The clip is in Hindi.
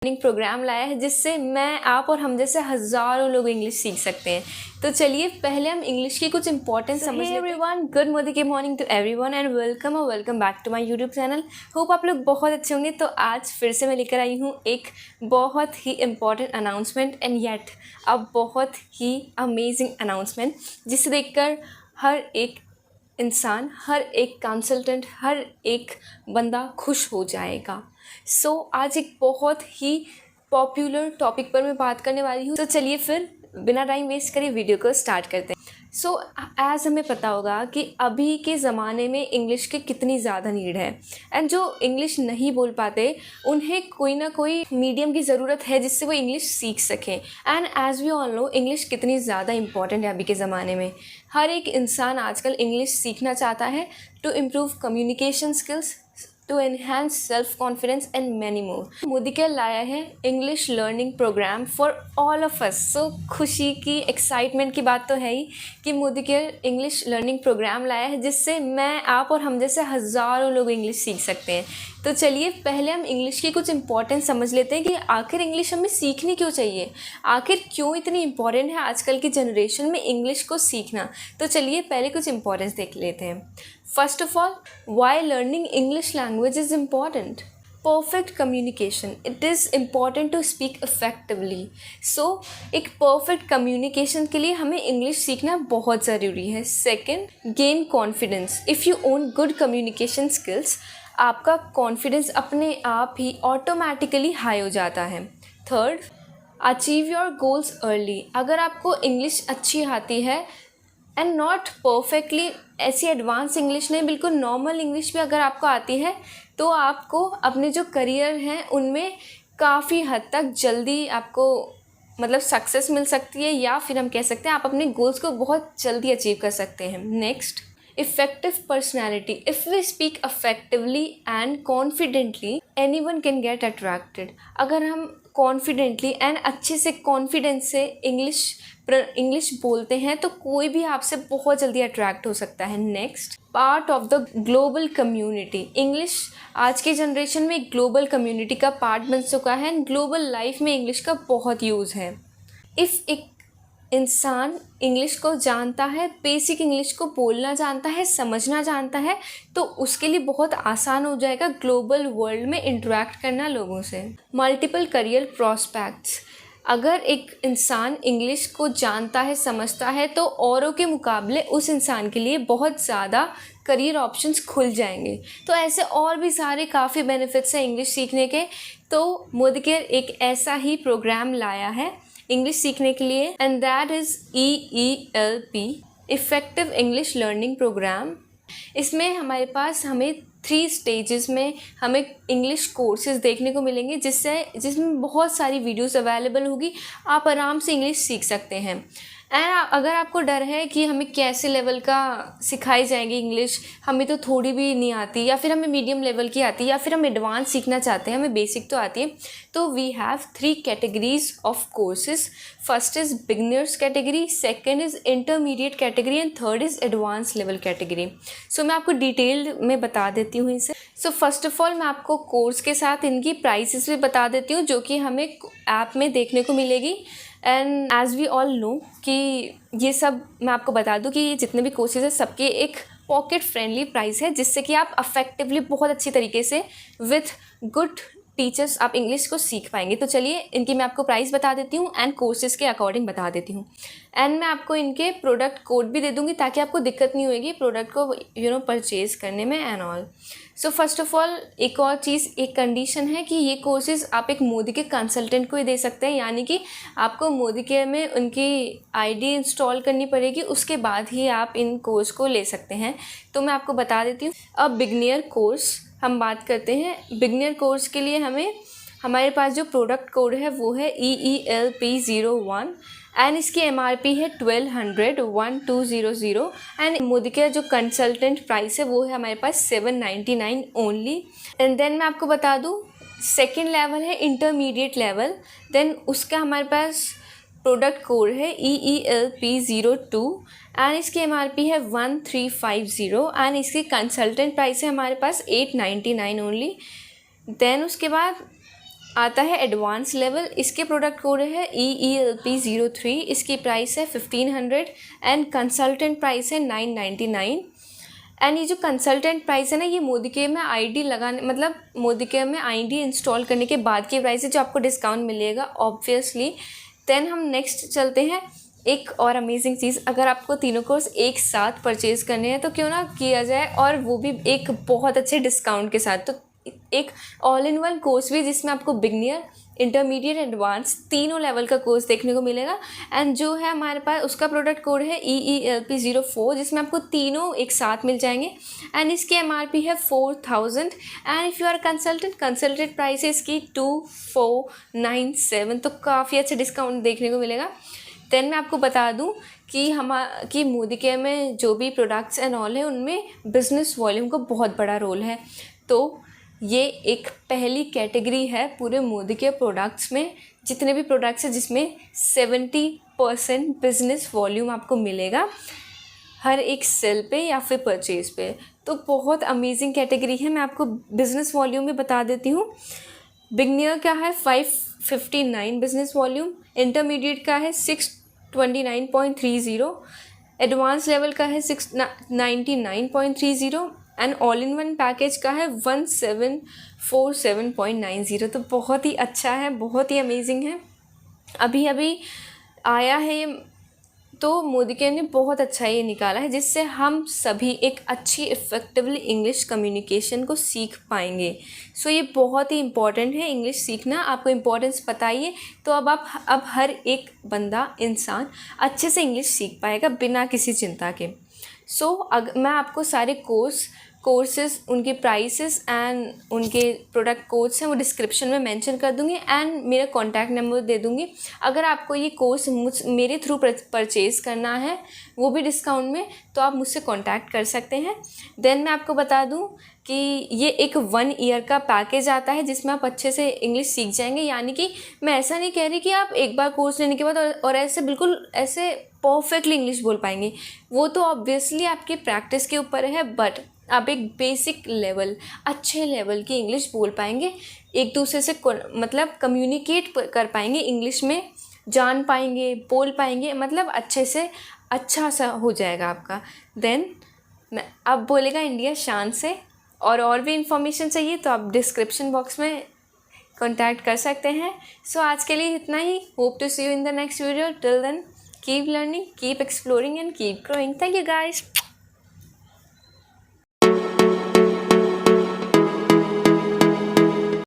प्रोग्राम लाया है जिससे मैं, आप और हम जैसे हज़ारों लोग इंग्लिश सीख सकते हैं। तो चलिए पहले हम इंग्लिश की कुछ इंपॉर्टेंट समझ लेते हैं। Everyone, good morning to everyone and welcome back to my YouTube channel. Hope आप लोग बहुत अच्छे होंगे। तो आज फिर से मैं लेकर आई हूँ एक बहुत ही इम्पॉर्टेंट अनाउंसमेंट एंड येट अब बहुत ही अमेजिंग अनाउंसमेंट, जिसे देखकर हर एक इंसान, हर एक कंसल्टेंट, हर एक बंदा खुश हो जाएगा। आज एक बहुत ही पॉपुलर टॉपिक पर मैं बात करने वाली हूँ। तो चलिए फिर बिना टाइम वेस्ट करे वीडियो को स्टार्ट करते हैं। एज़ हमें पता होगा कि अभी के ज़माने में इंग्लिश की कितनी ज़्यादा नीड है एंड जो इंग्लिश नहीं बोल पाते उन्हें कोई ना कोई मीडियम की ज़रूरत है जिससे वो इंग्लिश सीख सकें। And as we all know English कितनी ज़्यादा इम्पॉर्टेंट है अभी के ज़माने में। हर एक इंसान आजकल इंग्लिश सीखना चाहता है to improve communication skills, to enhance self confidence and many more. Modi care लाया है English learning programme for all of us. खुशी की, एक्साइटमेंट की बात तो है ही कि Modi care English learning programme लाया है जिससे मैं, आप और हम जैसे हज़ारों लोग इंग्लिश सीख सकते हैं। तो चलिए पहले हम इंग्लिश की कुछ इंपॉर्टेंस समझ लेते हैं कि आखिर इंग्लिश हमें सीखनी क्यों चाहिए, आखिर क्यों इतनी इम्पॉर्टेंट है आजकल की जनरेशन में इंग्लिश को सीखना। तो चलिए पहले कुछ इंपॉर्टेंस देख लेते हैं। First of all, why learning English language is important. Perfect communication, it is important to speak effectively. एक परफेक्ट कम्युनिकेशन के लिए हमें इंग्लिश सीखना बहुत ज़रूरी है। Second, gain confidence. If you own good communication skills, आपका कॉन्फिडेंस अपने आप ही ऑटोमेटिकली हाई हो जाता है। Third, achieve your goals early. अगर आपको इंग्लिश अच्छी आती है एंड नॉट परफेक्टली, ऐसी एडवांस इंग्लिश नहीं, बिल्कुल नॉर्मल इंग्लिश भी अगर आपको आती है तो आपको अपने जो करियर हैं उनमें काफ़ी हद तक जल्दी आपको सक्सेस मिल सकती है, या फिर हम कह सकते हैं आप अपने गोल्स को बहुत जल्दी अचीव कर सकते हैं। Next, effective personality. If we speak effectively and confidently, anyone can get attracted. अगर हम कॉन्फिडेंटली एंड अच्छे से कॉन्फिडेंस से इंग्लिश बोलते हैं तो कोई भी आपसे बहुत जल्दी अट्रैक्ट हो सकता है। Next, part of the global community. English आज की जनरेशन में ग्लोबल कम्युनिटी का पार्ट बन चुका है एंड ग्लोबल लाइफ में इंग्लिश का बहुत यूज़ है। इफ़ एक इंसान इंग्लिश को जानता है, बेसिक इंग्लिश को बोलना जानता है, समझना जानता है, तो उसके लिए बहुत आसान हो जाएगा ग्लोबल वर्ल्ड में इंटरेक्ट करना लोगों से। Multiple career prospects. अगर एक इंसान इंग्लिश को जानता है, समझता है, तो औरों के मुकाबले उस इंसान के लिए बहुत ज़्यादा करियर ऑप्शंस खुल जाएंगे। तो ऐसे और भी सारे काफ़ी बेनिफिट्स हैं इंग्लिश सीखने के। तो मोदी केयर एक ऐसा ही प्रोग्राम लाया है इंग्लिश सीखने के लिए and that is EELP, effective English learning programme. इसमें हमें 3 स्टेजेस में हमें इंग्लिश कोर्सेज देखने को मिलेंगे जिसमें बहुत सारी वीडियोस अवेलेबल होगी। आप आराम से इंग्लिश सीख सकते हैं। एंड अगर आपको डर है कि हमें कैसे लेवल का सिखाई जाएगी इंग्लिश, हमें तो थोड़ी भी नहीं आती, या फिर हमें मीडियम लेवल की आती है, या फिर हम एडवांस सीखना चाहते हैं, हमें बेसिक तो आती है, तो we have 3 categories of courses. First is beginners category, second is intermediate category and third is advance level category. मैं आपको डिटेल में बता देती हूँ इसे। फर्स्ट ऑफ ऑल मैं आपको कोर्स के साथ इनकी प्राइसेस भी बता देती हूँ जो कि हमें ऐप में देखने को मिलेगी। And as we all know कि ये सब मैं आपको बता दूं कि ये जितने भी कोर्सेज हैं सबके एक पॉकेट फ्रेंडली प्राइस है, जिससे कि आप अफेक्टिवली बहुत अच्छी तरीके से विथ गुड टीचर्स आप इंग्लिश को सीख पाएंगे। तो चलिए इनकी मैं आपको प्राइस बता देती हूँ एंड कोर्सेज़ के अकॉर्डिंग बता देती हूँ। एंड मैं आपको इनके प्रोडक्ट कोड भी दे दूँगी ताकि आपको दिक्कत नहीं होगी प्रोडक्ट को परचेज़ करने में and all. First of all एक और चीज़, एक कंडीशन है कि ये कोर्सेज़ आप एक मोदी के कंसल्टेंट को ही दे सकते हैं, यानी कि आपको मोदी केयर में उनकी ID इंस्टॉल करनी पड़ेगी, उसके बाद ही आप इन कोर्स को ले सकते हैं। तो मैं आपको बता देती हूँ। अब बिगनियर कोर्स हम बात करते हैं। बिगनियर कोर्स के लिए हमारे पास जो प्रोडक्ट कोड है वो है EELP01 एंड इसकी MRP है 1200 एंड मोदी केयर जो कंसल्टेंट प्राइस है वो है हमारे पास 799 ओनली। एंड देन मैं आपको बता दूँ सेकेंड लेवल है इंटरमीडिएट लेवल, देन उसका हमारे पास प्रोडक्ट कोड है EELP02 एंड इसकी MRP है 1350 एंड इसकी कंसल्टेंट प्राइस है हमारे पास 899 ओनली। देन उसके बाद आता है एडवांस लेवल। इसके प्रोडक्ट कोड है EELP03। इसकी प्राइस है 1500 एंड कंसल्टेंट प्राइस है 999। एंड ये जो कंसल्टेंट प्राइस है ना, ये मोदी केयर में आईडी लगाने, मतलब मोदी केयर में आईडी इंस्टॉल करने के बाद की प्राइस है जो आपको डिस्काउंट मिलेगा ऑब्वियसली। देन हम नेक्स्ट चलते हैं। एक और अमेजिंग चीज़, अगर आपको तीनों कोर्स एक साथ परचेज़ करने हैं तो क्यों ना किया जाए, और वो भी एक बहुत अच्छे डिस्काउंट के साथ। तो एक ऑल इन वन कोर्स भी जिसमें आपको बिगनियर, इंटरमीडिएट, एडवांस तीनों लेवल का कोर्स देखने को मिलेगा। एंड जो है हमारे पास उसका प्रोडक्ट कोड है EELP04, जिसमें आपको तीनों एक साथ मिल जाएंगे। एंड इसकी MRP है 4000 and if you are consultant price है इसकी 2497। तो काफ़ी अच्छा डिस्काउंट देखने को मिलेगा। देन मैं आपको बता दूं कि मोदी केयर में जो भी प्रोडक्ट्स एंड ऑल है उनमें बिज़नेस वॉल्यूम का बहुत बड़ा रोल है। तो ये एक पहली कैटेगरी है पूरे मोदी केयर प्रोडक्ट्स में, जितने भी प्रोडक्ट्स हैं जिसमें 70% बिज़नेस वॉल्यूम आपको मिलेगा हर एक सेल पे या फिर परचेज पे। तो बहुत अमेजिंग कैटेगरी है। मैं आपको बिज़नेस वॉल्यूम में बता देती हूँ। बिगनियर का है 559 बिज़नेस वॉल्यूम, इंटरमीडिएट का है 629.30, एडवांस लेवल का है 699.30 and all in one package का है 1747.90। तो बहुत ही अच्छा है, बहुत ही अमेजिंग है। अभी अभी आया है ये, तो मोदी केयर ने बहुत अच्छा ये निकाला है जिससे हम सभी एक अच्छी इफ़ेक्टिवली इंग्लिश कम्युनिकेशन को सीख पाएंगे। सो ये बहुत ही इम्पॉर्टेंट है इंग्लिश सीखना। आपको इम्पोर्टेंस बताइए तो अब हर एक बंदा, इंसान अच्छे से इंग्लिश सीख पाएगा बिना किसी चिंता के। मैं आपको सारे कोर्सेज, उनके प्राइसेस एंड उनके प्रोडक्ट कोड्स हैं वो डिस्क्रिप्शन में मेंशन कर दूंगी एंड मेरा कॉन्टैक्ट नंबर दे दूंगी। अगर आपको ये कोर्स मेरे थ्रू परचेज़ करना है वो भी डिस्काउंट में, तो आप मुझसे कॉन्टैक्ट कर सकते हैं। देन मैं आपको बता दूं कि ये एक 1 ईयर का पैकेज आता है जिसमें आप अच्छे से इंग्लिश सीख जाएंगे। यानी कि मैं ऐसा नहीं कह रही कि आप एक बार कोर्स लेने के बाद और ऐसे बिल्कुल ऐसे परफेक्टली इंग्लिश बोल पाएंगे, वो तो ऑब्वियसली आपकी प्रैक्टिस के ऊपर है। बट आप एक बेसिक लेवल, अच्छे लेवल की इंग्लिश बोल पाएंगे, एक दूसरे से मतलब कम्युनिकेट कर पाएंगे इंग्लिश में, जान पाएंगे, बोल पाएंगे, मतलब अच्छे से अच्छा सा हो जाएगा आपका। देन मैं अब बोलेगा इंडिया शान से। और भी इंफॉर्मेशन चाहिए तो आप डिस्क्रिप्शन बॉक्स में कॉन्टैक्ट कर सकते हैं। सो आज के लिए इतना ही। Hope to see you in the next video. Till then keep learning, keep exploring and keep growing. Thank you guys.